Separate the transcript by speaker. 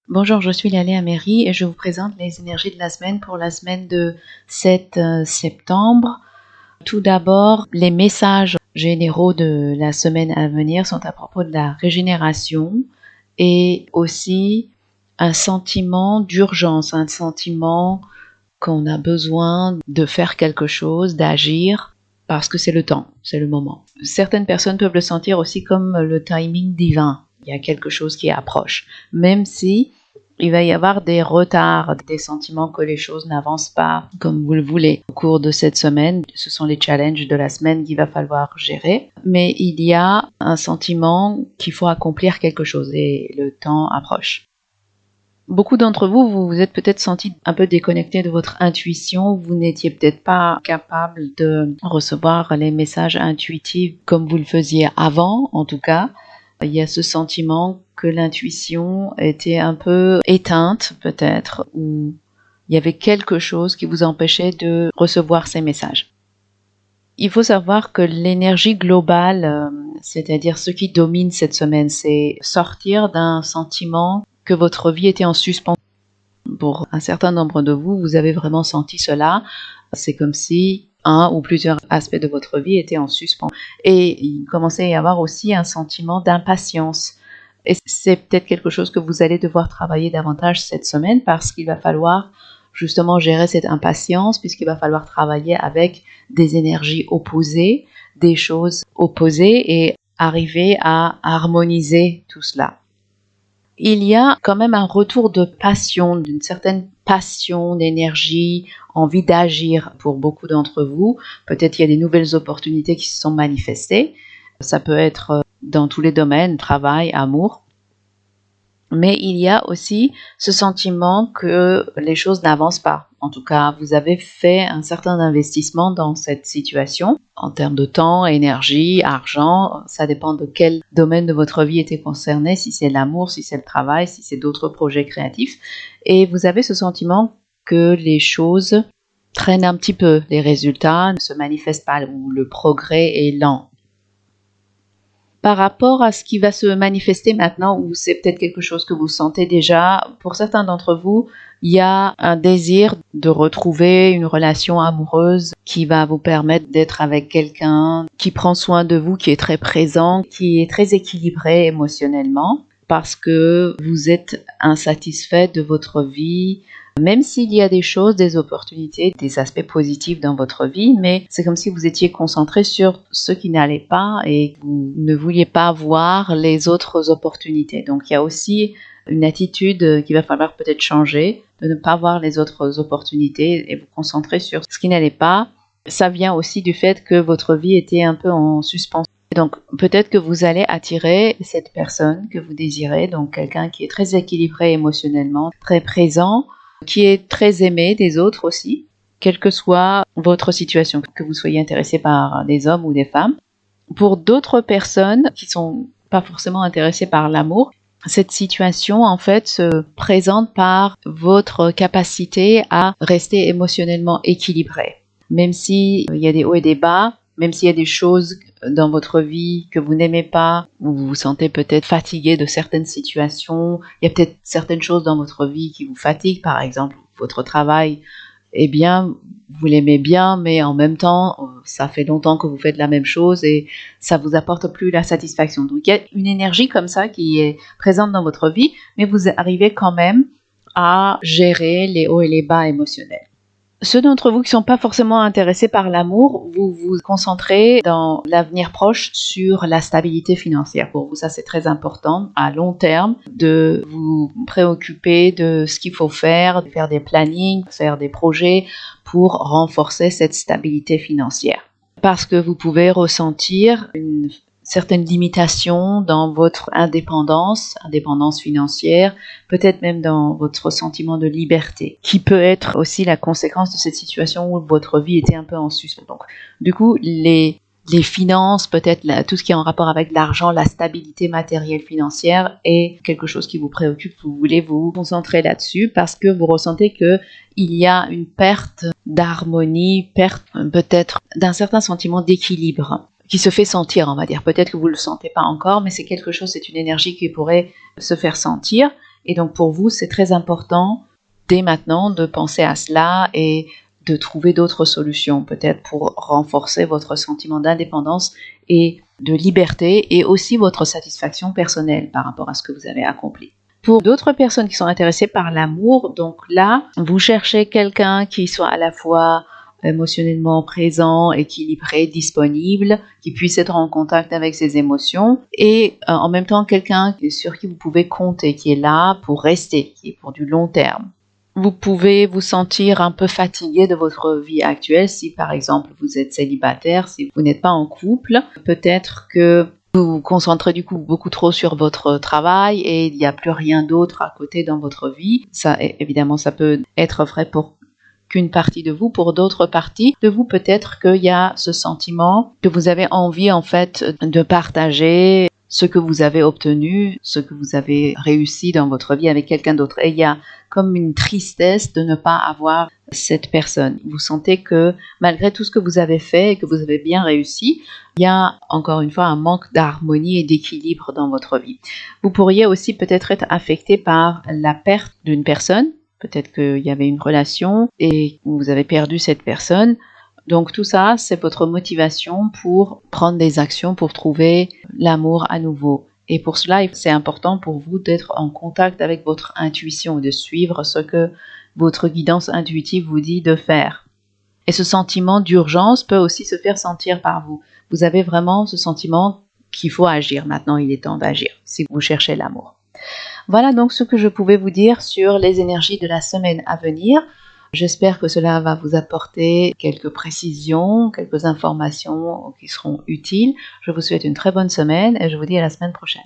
Speaker 1: Bonjour, je suis Léa Méry et je vous présente les énergies de la semaine pour la semaine de 7 septembre. Tout d'abord, les messages généraux de la semaine à venir sont à propos de la régénération et aussi un sentiment d'urgence, un sentiment qu'on a besoin de faire quelque chose, d'agir, parce que c'est le temps, c'est le moment. Certaines personnes peuvent le sentir aussi comme le timing divin. Il y a quelque chose qui approche, même si il va y avoir des retards, des sentiments que les choses n'avancent pas comme vous le voulez. Au cours de cette semaine, ce sont les challenges de la semaine qu'il va falloir gérer. Mais il y a un sentiment qu'il faut accomplir quelque chose et le temps approche. Beaucoup d'entre vous, vous vous êtes peut-être senti un peu déconnecté de votre intuition. Vous n'étiez peut-être pas capable de recevoir les messages intuitifs comme vous le faisiez avant, en tout cas. Il y a ce sentiment que l'intuition était un peu éteinte, peut-être, ou il y avait quelque chose qui vous empêchait de recevoir ces messages. Il faut savoir que l'énergie globale, c'est-à-dire ce qui domine cette semaine, c'est sortir d'un sentiment que votre vie était en suspens. Pour un certain nombre de vous, vous avez vraiment senti cela. C'est comme si un ou plusieurs aspects de votre vie étaient en suspens. Et il commençait à y avoir aussi un sentiment d'impatience. Et c'est peut-être quelque chose que vous allez devoir travailler davantage cette semaine parce qu'il va falloir justement gérer cette impatience puisqu'il va falloir travailler avec des énergies opposées, des choses opposées et arriver à harmoniser tout cela. Il y a quand même un retour de passion, d'une certaine passion, d'énergie, envie d'agir pour beaucoup d'entre vous. Peut-être qu'il y a des nouvelles opportunités qui se sont manifestées. Ça peut être dans tous les domaines, travail, amour. Mais il y a aussi ce sentiment que les choses n'avancent pas. En tout cas, vous avez fait un certain investissement dans cette situation en termes de temps, énergie, argent. Ça dépend de quel domaine de votre vie était concerné, si c'est l'amour, si c'est le travail, si c'est d'autres projets créatifs. Et vous avez ce sentiment que les choses traînent un petit peu. Les résultats ne se manifestent pas ou le progrès est lent. Par rapport à ce qui va se manifester maintenant, ou c'est peut-être quelque chose que vous sentez déjà, pour certains d'entre vous, il y a un désir de retrouver une relation amoureuse qui va vous permettre d'être avec quelqu'un qui prend soin de vous, qui est très présent, qui est très équilibré émotionnellement, parce que vous êtes insatisfait de votre vie, même s'il y a des choses, des opportunités, des aspects positifs dans votre vie, mais c'est comme si vous étiez concentré sur ce qui n'allait pas et vous ne vouliez pas voir les autres opportunités. Donc il y a aussi une attitude qu'il va falloir peut-être changer, de ne pas voir les autres opportunités et vous concentrer sur ce qui n'allait pas. Ça vient aussi du fait que votre vie était un peu en suspension. Donc peut-être que vous allez attirer cette personne que vous désirez, donc quelqu'un qui est très équilibré émotionnellement, très présent, qui est très aimé des autres aussi, quelle que soit votre situation, que vous soyez intéressé par des hommes ou des femmes. Pour d'autres personnes qui sont pas forcément intéressées par l'amour, cette situation en fait se présente par votre capacité à rester émotionnellement équilibré. Même s'il y a des hauts et des bas, même s'il y a des choses dans votre vie que vous n'aimez pas, ou vous vous sentez peut-être fatigué de certaines situations, il y a peut-être certaines choses dans votre vie qui vous fatiguent, par exemple votre travail, eh bien, vous l'aimez bien, mais en même temps, ça fait longtemps que vous faites la même chose et ça vous apporte plus la satisfaction. Donc, il y a une énergie comme ça qui est présente dans votre vie, mais vous arrivez quand même à gérer les hauts et les bas émotionnels. Ceux d'entre vous qui ne sont pas forcément intéressés par l'amour, vous vous concentrez dans l'avenir proche sur la stabilité financière. Pour vous, ça c'est très important à long terme de vous préoccuper de ce qu'il faut faire, de faire des plannings, faire des projets pour renforcer cette stabilité financière. Parce que vous pouvez ressentir une certaines limitations dans votre indépendance financière, peut-être même dans votre sentiment de liberté, qui peut être aussi la conséquence de cette situation où votre vie était un peu en suspens. Donc, du coup, les finances, peut-être tout ce qui est en rapport avec l'argent, la stabilité matérielle financière est quelque chose qui vous préoccupe. Vous voulez vous concentrer là-dessus parce que vous ressentez que il y a une perte d'harmonie, perte peut-être d'un certain sentiment d'équilibre qui se fait sentir, on va dire. Peut-être que vous ne le sentez pas encore, mais c'est quelque chose, c'est une énergie qui pourrait se faire sentir. Et donc pour vous, c'est très important dès maintenant de penser à cela et de trouver d'autres solutions, peut-être pour renforcer votre sentiment d'indépendance et de liberté et aussi votre satisfaction personnelle par rapport à ce que vous avez accompli. Pour d'autres personnes qui sont intéressées par l'amour, donc là, vous cherchez quelqu'un qui soit à la fois émotionnellement présent, équilibré, disponible, qui puisse être en contact avec ses émotions et en même temps quelqu'un sur qui vous pouvez compter, qui est là pour rester, qui est pour du long terme. Vous pouvez vous sentir un peu fatigué de votre vie actuelle si par exemple vous êtes célibataire, si vous n'êtes pas en couple. Peut-être que vous vous concentrez du coup beaucoup trop sur votre travail et il n'y a plus rien d'autre à côté dans votre vie. Ça, évidemment, ça peut être vrai pour qu'une partie de vous. Pour d'autres parties de vous, peut-être qu'il y a ce sentiment que vous avez envie en fait de partager ce que vous avez obtenu, ce que vous avez réussi dans votre vie avec quelqu'un d'autre. Et il y a comme une tristesse de ne pas avoir cette personne. Vous sentez que malgré tout ce que vous avez fait et que vous avez bien réussi, il y a encore une fois un manque d'harmonie et d'équilibre dans votre vie. Vous pourriez aussi peut-être être affecté par la perte d'une personne. Peut-être qu'il y avait une relation et vous avez perdu cette personne. Donc tout ça, c'est votre motivation pour prendre des actions pour trouver l'amour à nouveau. Et pour cela, c'est important pour vous d'être en contact avec votre intuition, de suivre ce que votre guidance intuitive vous dit de faire. Et ce sentiment d'urgence peut aussi se faire sentir par vous. Vous avez vraiment ce sentiment qu'il faut agir. Maintenant, il est temps d'agir si vous cherchez l'amour. Voilà donc ce que je pouvais vous dire sur les énergies de la semaine à venir. J'espère que cela va vous apporter quelques précisions, quelques informations qui seront utiles. Je vous souhaite une très bonne semaine et je vous dis à la semaine prochaine.